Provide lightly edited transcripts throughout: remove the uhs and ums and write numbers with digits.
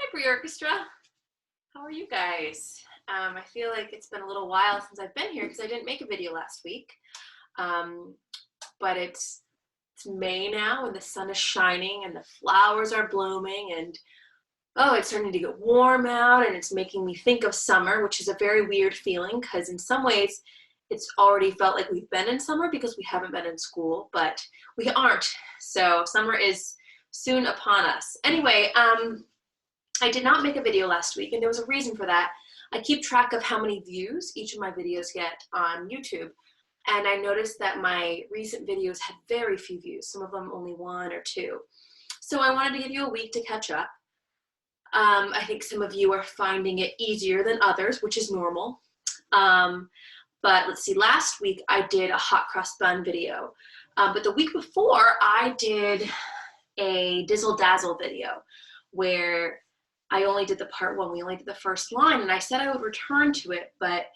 Hi, Pre-orchestra. How are you guys? I feel like it's been a little while since I've been here because I didn't make a video last week. But it's May now and the sun is shining and the flowers are blooming and oh, it's starting to get warm out and it's making me think of summer, which is a very weird feeling because in some ways it's already felt like we've been in summer because we haven't been in school, but we aren't. So summer is soon upon us. Anyway, I did not make a video last week and there was a reason for that. I keep track of how many views each of my videos get on YouTube. And I noticed that my recent videos had very few views, some of them only 1 or 2. So I wanted to give you a week to catch up. I think some of you are finding it easier than others, which is normal. But let's see, last week I did a hot cross bun video. But the week before I did a Dizzle Dazzle video where I only did the part 1, we only did the first line, and I said I would return to it, but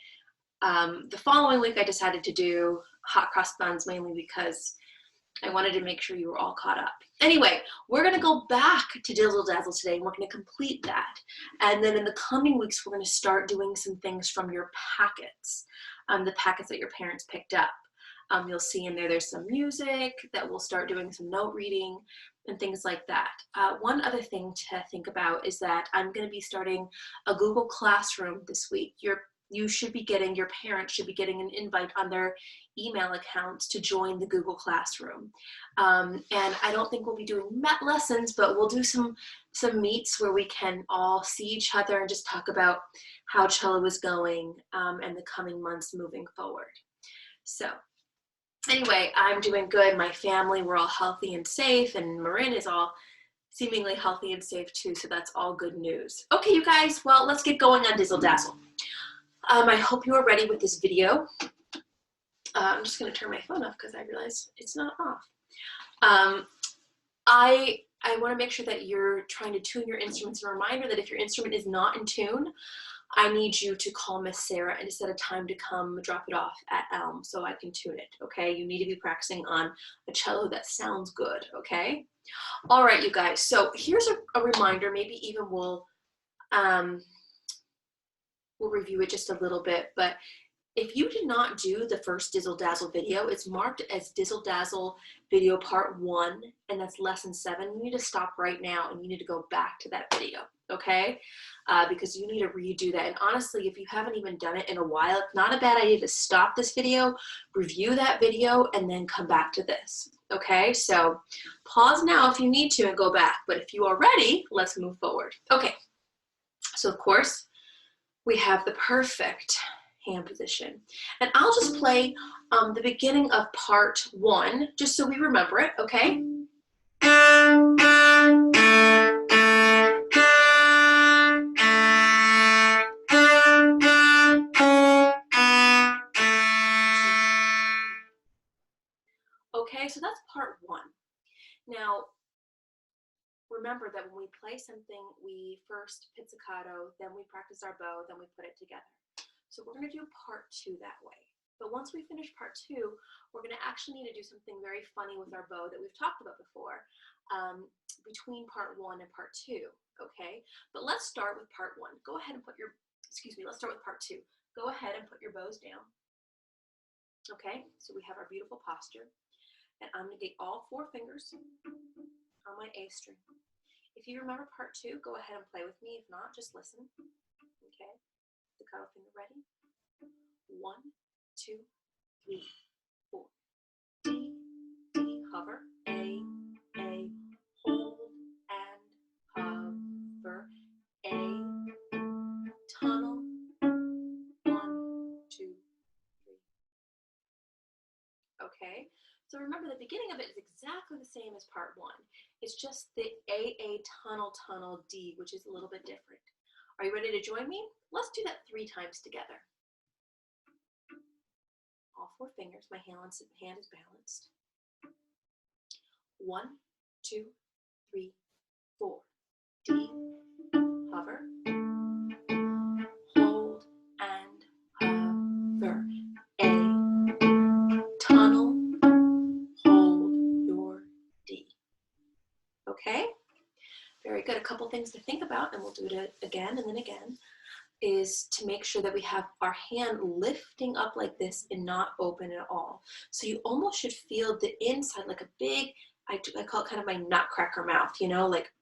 the following week I decided to do hot cross buns mainly because I wanted to make sure you were all caught up. Anyway, we're gonna go back to Dizzle Dazzle today and we're gonna complete that. And then in the coming weeks, we're gonna start doing some things from your packets, the packets that your parents picked up. You'll see in there, there's some music that we'll start doing some note reading and things like that. One other thing to think about is that I'm going to be starting a Google Classroom this week. Your parents should be getting an invite on their email accounts to join the Google Classroom. And I don't think we'll be doing lessons, but we'll do some meets where we can all see each other and just talk about how cello is going and the coming months moving forward. So anyway, I'm doing good. My family, we're all healthy and safe, and Marin is all seemingly healthy and safe too, so that's all good news. Okay, you guys, well, let's get going on Dizzle Dazzle. I hope you are ready with this video. I'm just going to turn my phone off because I realize it's not off. I want to make sure that you're trying to tune your instruments. A reminder that if your instrument is not in tune, I need you to call Miss Sarah and set a time to come drop it off at Elm so I can tune it, okay? You need to be practicing on a cello that sounds good, okay? All right, you guys, so here's a reminder, maybe even we'll review it just a little bit, but if you did not do the first Dizzle Dazzle video, it's marked as Dizzle Dazzle video part 1, and that's lesson 7. You need to stop right now and you need to go back to that video, okay? Because you need to redo that. And honestly, if you haven't even done it in a while, it's not a bad idea to stop this video, review that video, and then come back to this, okay? So pause now if you need to and go back, but if you are ready, let's move forward. Okay, so of course, we have the perfect hand position. And I'll just play the beginning of part 1, just so we remember it, okay? Okay, so that's part 1. Now, remember that when we play something, we first pizzicato, then we practice our bow, then we put it together. So we're going to do part 2 that way. But once we finish part 2, we're going to actually need to do something very funny with our bow that we've talked about before between part 1 and part 2, okay? But let's start with part 1. Go ahead and put your, let's start with part 2. Go ahead and put your bows down. Okay, so we have our beautiful posture. And I'm going to get all 4 fingers on my A string. If you remember part 2, go ahead and play with me. If not, just listen. Okay. The cuddle finger ready. 1, 2, 3, 4. D, D, hover. A, hold and hover. A, tunnel. 1, 2, 3. Okay. So remember, the beginning of it is exactly the same as part 1. It's just the A, tunnel, D, which is a little bit different. Are you ready to join me? Let's do that 3 times together. All 4 fingers, my hand is balanced. 1, 2, 3, 4. D, hover. Hold and hover. A, tunnel. Hold your D. Okay? Very good. A couple things to think about, and we'll do it again and then again, is to make sure that we have our hand lifting up like this and not open at all. So you almost should feel the inside like a big, I call it kind of my nutcracker mouth, you know, like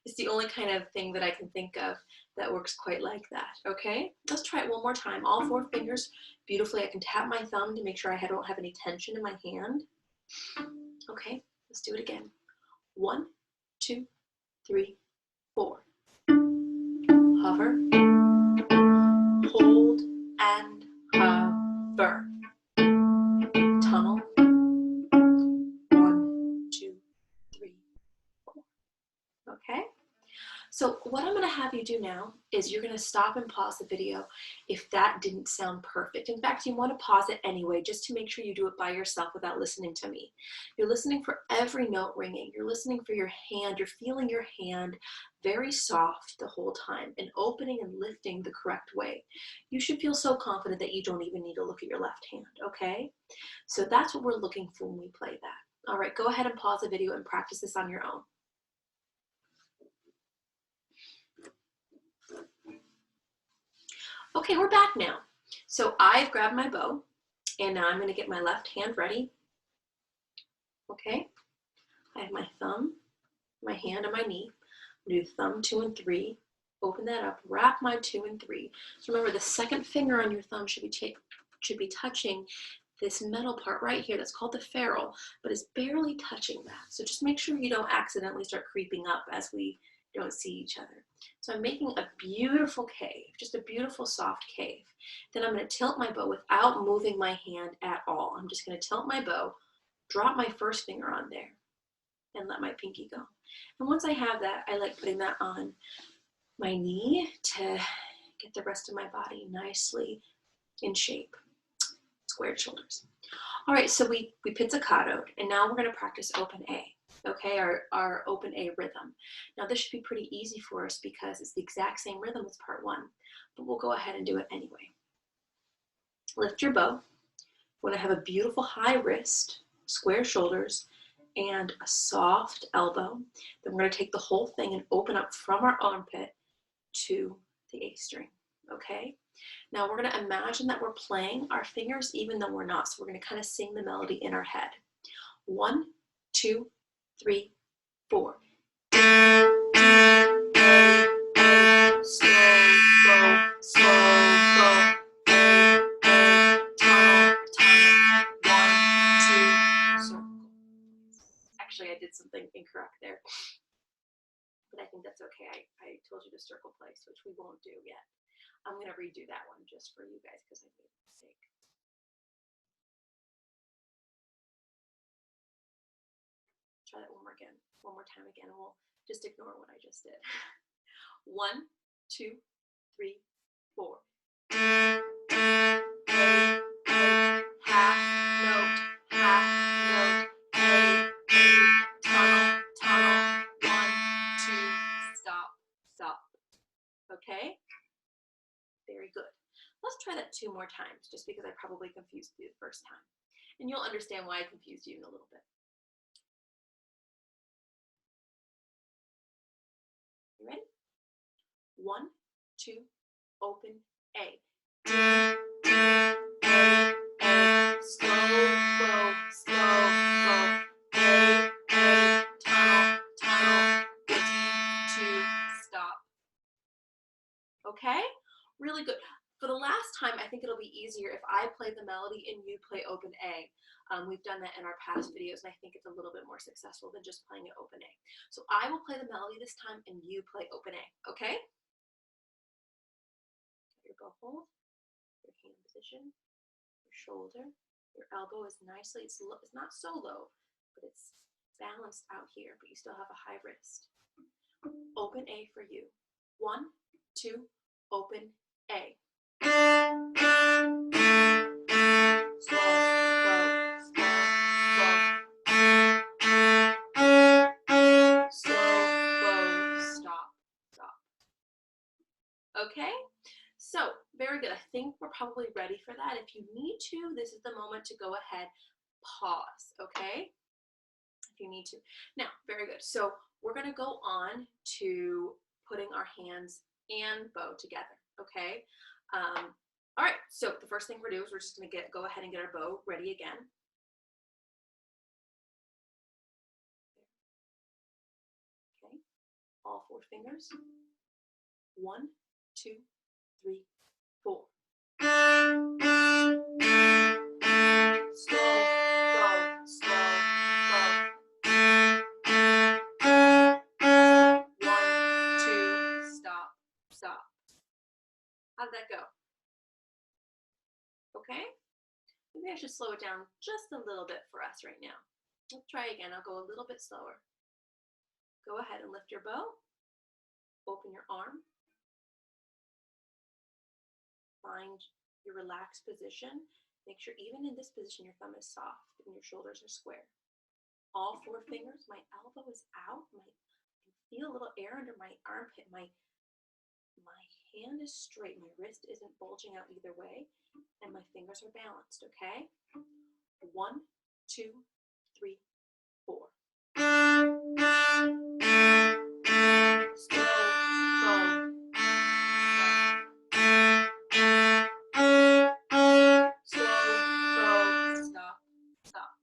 it's the only kind of thing that I can think of that works quite like that. Okay, let's try it one more time. All 4 fingers beautifully. I can tap my thumb to make sure I don't have any tension in my hand. Okay, let's do it again. 1, 2, 3, 4. Hover, hold, and hover. Tunnel. 1, 2, 3, 4. Okay? So what I'm going to have you do now is you're going to stop and pause the video if that didn't sound perfect. In fact, you want to pause it anyway, just to make sure you do it by yourself without listening to me. You're listening for every note ringing. You're listening for your hand. You're feeling your hand very soft the whole time and opening and lifting the correct way. You should feel so confident that you don't even need to look at your left hand, okay? So that's what we're looking for when we play that. All right, go ahead and pause the video and practice this on your own. Okay, we're back now. So I've grabbed my bow, and now I'm going to get my left hand ready. Okay, I have my thumb, my hand on my knee. Do thumb 2 and 3, open that up, wrap my 2 and 3. So remember, the second finger on your thumb should be touching this metal part right here that's called the ferrule, but it's barely touching that. So just make sure you don't accidentally start creeping up as we don't see each other. So I'm making a beautiful cave, just a beautiful soft cave. Then I'm going to tilt my bow without moving my hand at all. I'm just going to tilt my bow, drop my first finger on there, and let my pinky go. And once I have that, I like putting that on my knee to get the rest of my body nicely in shape. Squared shoulders. All right, so we pizzicatoed, and now we're going to practice open A. Okay, our open A rhythm. Now this should be pretty easy for us because it's the exact same rhythm as part 1, but we'll go ahead and do it anyway. Lift your bow. You want to have a beautiful high wrist, square shoulders, and a soft elbow. Then we're going to take the whole thing and open up from our armpit to the A string. Okay, now we're going to imagine that we're playing our fingers even though we're not, so we're going to kind of sing the melody in our head. 1, 2, 3, 4. Actually, I did something incorrect there, but I think that's okay. I told you to circle place, which we won't do yet. I'm going to redo that one just for you guys because I made a mistake. Try that one more time again, and we'll just ignore what I just did. 1, 2, 3, 4. Half note, A, tunnel, 1, 2, stop. Okay? Very good. Let's try that 2 more times, just because I probably confused you the first time. And you'll understand why I confused you in a little bit. You ready? 1, 2, open A. Slow, bow, A, tunnel, 2, stop. Okay? Really good. For the last time, I think it'll be easier if I play the melody and you play open A. We've done that in our past videos, and I think it's a little bit more successful than just playing it open A. So I will play the melody this time, and you play open A, okay? Your bow hold, your hand position, your shoulder, your elbow is nicely, it's not so low, but it's balanced out here, but you still have a high wrist. Open A for you. 1, 2, open A. Okay, so very good. I think we're probably ready for that. If you need to, this is the moment to go ahead, pause, okay? If if you need to. Now, very good. So we're gonna go on to putting our hands and bow together, okay? All right, so the first thing we're gonna do is we're just gonna go ahead and get our bow ready again. Okay, all 4 fingers. 1, 2, 3, 4. Slow, bow, slow, bow. 1, 2, stop, stop. How did that go? Okay? Maybe I should slow it down just a little bit for us right now. Let's try again. I'll go a little bit slower. Go ahead and lift your bow. Open your arm. Find your relaxed position. Make sure even in this position your thumb is soft and your shoulders are square. All 4 fingers. My elbow is out. I feel a little air under my armpit. My hand is straight. My wrist isn't bulging out either way. And my fingers are balanced, okay? 1, 2, 3, 4. Slow, bow. Stop.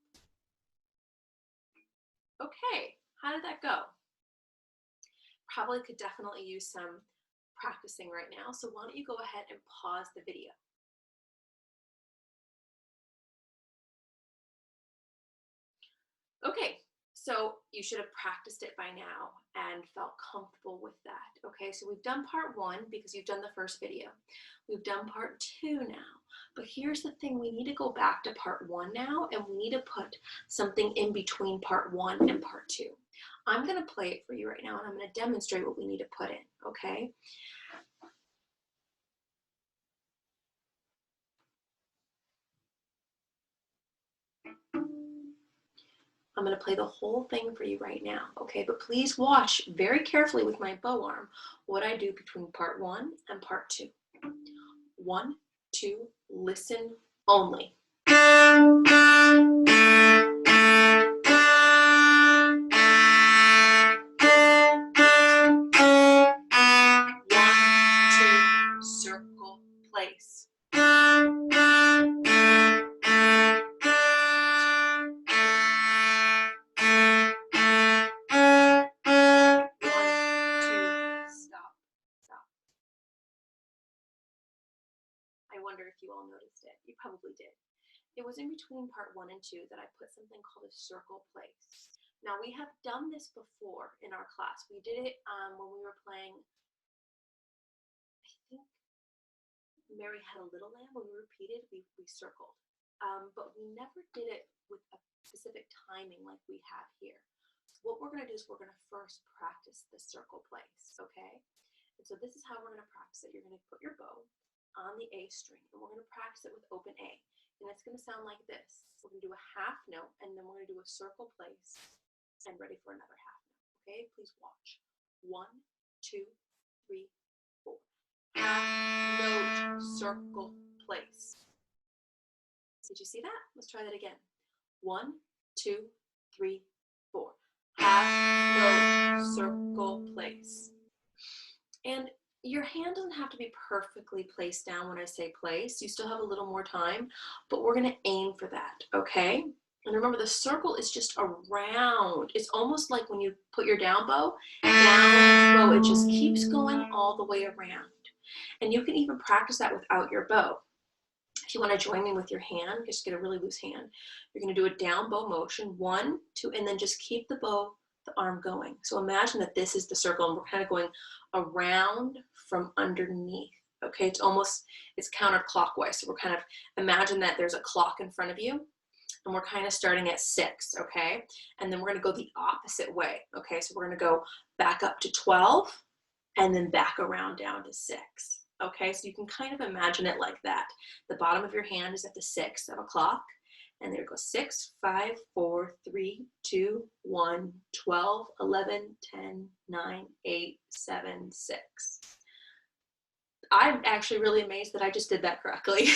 Okay, how did that go? Probably could definitely use some practicing right now. So why don't you go ahead and pause the video. Okay, so you should have practiced it by now and felt comfortable with that. Okay, so we've done part 1 because you've done the first video. We've done part 2 now. But here's the thing, we need to go back to part 1 now, and we need to put something in between part 1 and part 2. I'm gonna play it for you right now, and I'm gonna demonstrate what we need to put in, okay? I'm going to play the whole thing for you right now, okay? But please watch very carefully with my bow arm what I do between part 1 and part 2. 1, 2, listen only. 1, 2, circle, place. 1, 2, stop. I wonder if you all noticed it. You probably did. It was in between part 1 and 2 that I put something called a circle place. Now we have done this before in our class. We did it when we were playing, I think Mary Had a Little Lamb. When we repeated, we circled. But we never did it with a specific timing like we have here. So what we're going to do is we're going to first practice the circle place, okay? And so this is how we're going to practice it. You're going to put your bow on the A string, and we're going to practice it with open A. And it's going to sound like this. We're going to do a half note, and then we're going to do a circle place, and ready for another half note. Okay, please watch. 1, 2, 3, 4. Half note, circle place. Did you see that? Let's try that again. 1, 2, 3, 4. Half note, circle place. And your hand doesn't have to be perfectly placed down when I say place. You still have a little more time, but we're going to aim for that, okay? And remember, the circle is just around. It's almost like when you put your down bow, it just keeps going all the way around. And you can even practice that without your bow. If you want to join me with your hand, just get a really loose hand. You're going to do a down bow motion, 1, 2, and then just keep the arm going. So imagine that this is the circle, and we're kind of going around from underneath. Okay, it's counterclockwise. So we're kind of, imagine that there's a clock in front of you, and we're kind of starting at 6, okay? And then we're going to go the opposite way, okay? So we're going to go back up to 12, and then back around down to 6. Okay, so you can kind of imagine it like that. The bottom of your hand is at the 6 of a clock, and there goes 6, 5, 4, 3, 2, 1, 12, 11, 10, 9, 8, 7, 6. I'm actually really amazed that I just did that correctly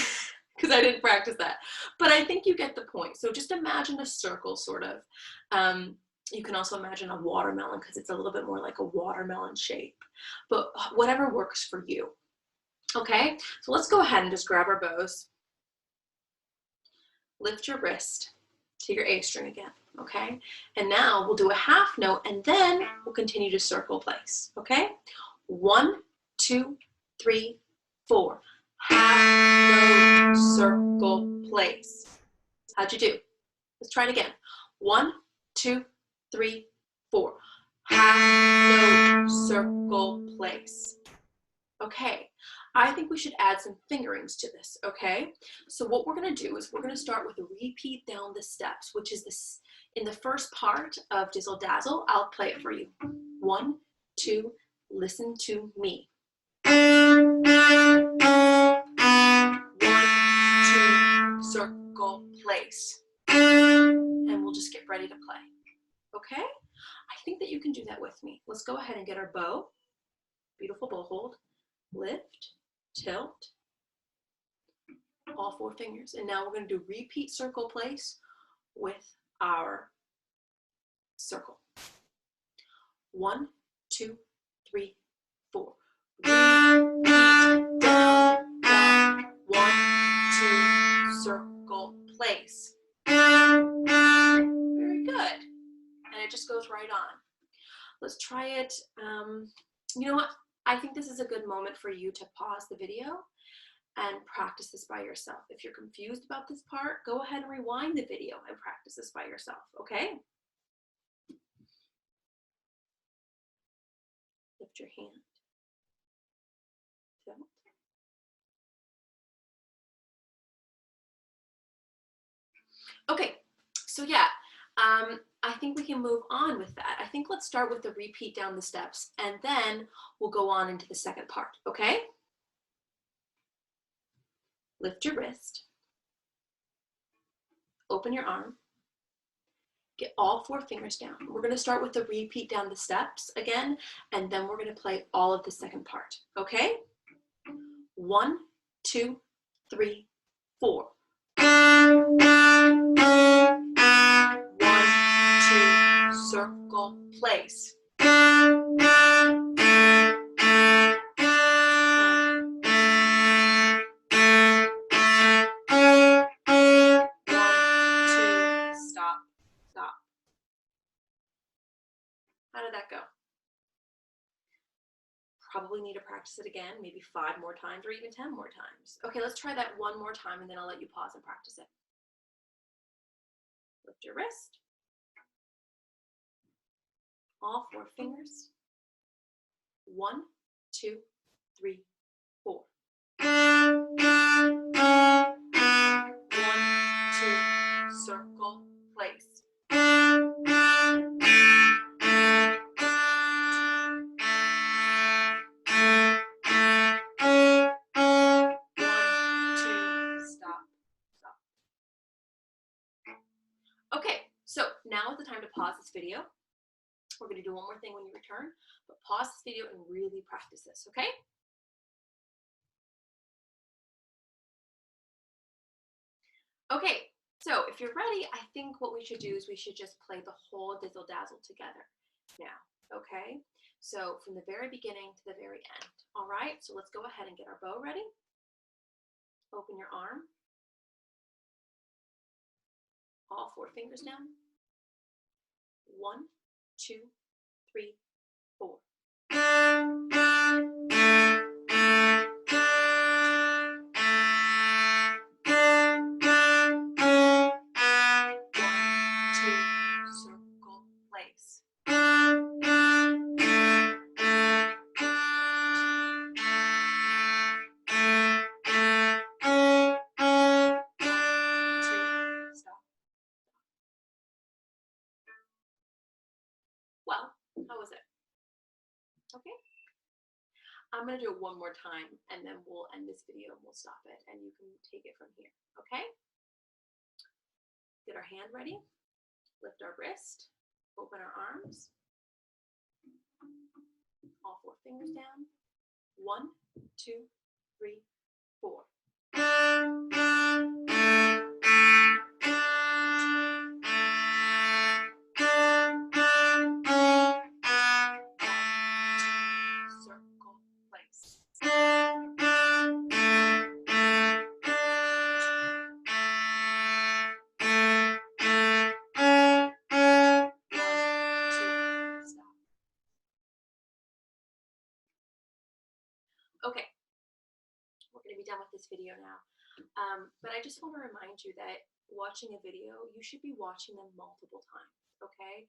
because I didn't practice that. But I think you get the point. So just imagine a circle, sort of. You can also imagine a watermelon because it's a little bit more like a watermelon shape, but whatever works for you. Okay, so let's go ahead and just grab our bows. Lift your wrist to your A string again, okay? And now we'll do a half note and then we'll continue to circle place, okay? 1, 2, 3, 4. Half note, circle place. How'd you do? Let's try it again. 1, 2, 3, 4. Half note, circle place. Okay, I think we should add some fingerings to this, okay? So what we're gonna do is we're gonna start with a repeat down the steps, which is this in the first part of Dizzle Dazzle. I'll play it for you. 1, 2, listen to me. 1, 2, circle place. And we'll just get ready to play, okay? I think that you can do that with me. Let's go ahead and get our bow. Beautiful bow hold. Lift, tilt, all 4 fingers. And now we're going to do repeat circle place with our circle. 1, 2, 3, 4. Repeat, down, down, 1, 2, circle place. Very good. And it just goes right on. Let's try it. You know what? I think this is a good moment for you to pause the video and practice this by yourself. If you're confused about this part, go ahead and rewind the video and practice this by yourself, okay? Lift your hand. Tilt. Okay, so yeah, I think we can move on with that. I think let's start with the repeat down the steps and then we'll go on into the second part, okay? Lift your wrist, open your arm, get all 4 fingers down. We're gonna start with the repeat down the steps again, and then we're gonna play all of the second part, okay? 1, 2, 3, 4. 1, 2, circle place. 1, 2, stop, stop. How did that go? Probably need to practice it again, maybe 5 more times or even 10 more times. Okay, let's try that one more time and then I'll let you pause and practice it. Lift your wrist. All 4 fingers. 1, 2, 3, 4. 1, 2, circle place. 1, 2, stop, stop. Okay, so now is the time to pause this video. We're going to do one more thing when you return, but pause this video and really practice this, okay? Okay, so if you're ready, I think what we should do is we should just play the whole Dizzle Dazzle together now, okay? So from the very beginning to the very end, all right? So let's go ahead and get our bow ready. Open your arm. All 4 fingers down. 1, 2, 3, 4. 1, 2, circle place. 1, 2, stop. Well, how was it? Okay. I'm going to do it one more time and then we'll end this video and we'll stop it and you can take it from here, okay? Get our hand ready, lift our wrist, open our arms, all 4 fingers down. 1, 2, 3, 4. 1, Okay, we're going to be done with this video now. But I just want to remind you that watching a video, you should be watching them multiple times, okay?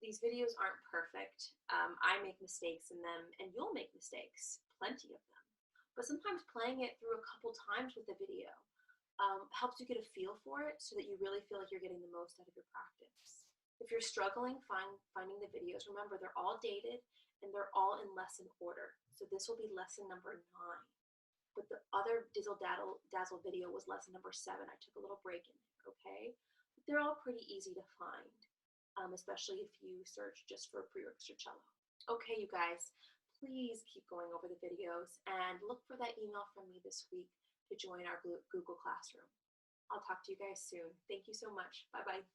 These videos aren't perfect. I make mistakes in them, and you'll make mistakes, plenty of them. But sometimes playing it through a couple times with the video helps you get a feel for it so that you really feel like you're getting the most out of your practice. If you're struggling finding the videos, remember they're all dated and they're all in lesson order. So this will be lesson number 9. But the other Dizzle Dazzle video was lesson number 7. I took a little break in there, okay? But they're all pretty easy to find, especially if you search just for pre-orchestra cello. Okay, you guys, please keep going over the videos and look for that email from me this week to join our Google Classroom. I'll talk to you guys soon. Thank you so much. Bye-bye.